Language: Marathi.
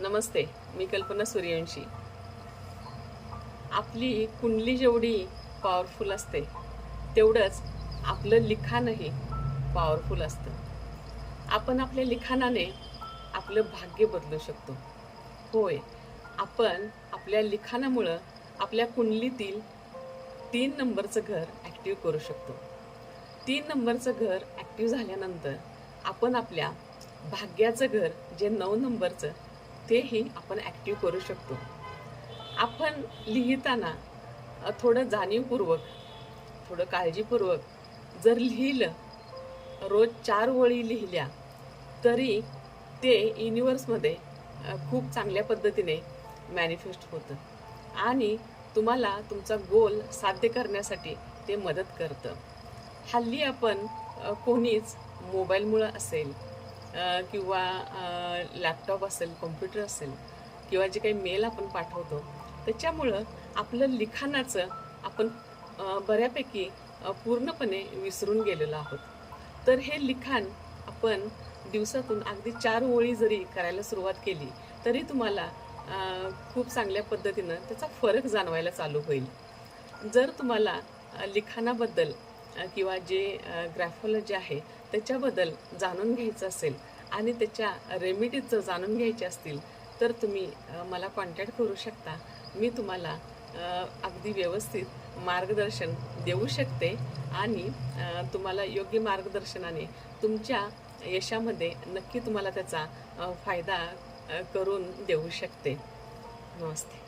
नमस्ते, मी कल्पना सूर्यवंशी। आपली कुंडली जेवढी पॉवरफुल असते तेवढंच आपलं लिखाणही पॉवरफुल असतं। आपण आपल्या लिखाणाने आपलं भाग्य बदलू शकतो। होय, आपण आपल्या लिखाणामुळं आपल्या कुंडलीतील 3 नंबरचं घर ॲक्टिव्ह करू शकतो। 3 नंबरचं घर ॲक्टिव्ह झाल्यानंतर आपण आपल्या भाग्याचं घर जे 9 नंबरचं तेही आपण ॲक्टिव्ह करू शकतो। आपण लिहिताना थोडं जाणीवपूर्वक, थोडं काळजीपूर्वक जर लिहिलं, रोज 4 ओळी लिहिल्या तरी ते युनिव्हर्समध्ये खूप चांगल्या पद्धतीने मॅनिफेस्ट होतं आणि तुम्हाला तुमचा गोल साध्य करण्यासाठी ते मदत करतं। हल्ली आपण कोणीच मोबाईलमुळं असेल किंवा लॅपटॉप असेल, कॉम्प्युटर असेल किंवा जे काही मेल आपण पाठवतो त्याच्यामुळं आपलं लिखाणाचं आपण बऱ्यापैकी पूर्णपणे विसरून गेलेलो आहोत। तर हे लिखाण आपण दिवसातून अगदी 4 ओळी जरी करायला सुरुवात केली तरी तुम्हाला खूप चांगल्या पद्धतीनं त्याचा फरक जाणवायला चालू होईल। जर तुम्हाला लिखाणाबद्दल किंवा जे ग्राफॉलॉजी आहे त्याच्याबद्दल जाणून घ्यायचं असेल आणि त्याच्या रेमेडीज जर जाणून घ्यायचे असतील तर तुम्ही मला कॉन्टॅक्ट करू शकता। मी तुम्हाला अगदी व्यवस्थित मार्गदर्शन देऊ शकते आणि तुम्हाला योग्य मार्गदर्शनाने तुमच्या यशामध्ये नक्की तुम्हाला त्याचा फायदा करून देऊ शकते। नमस्ते।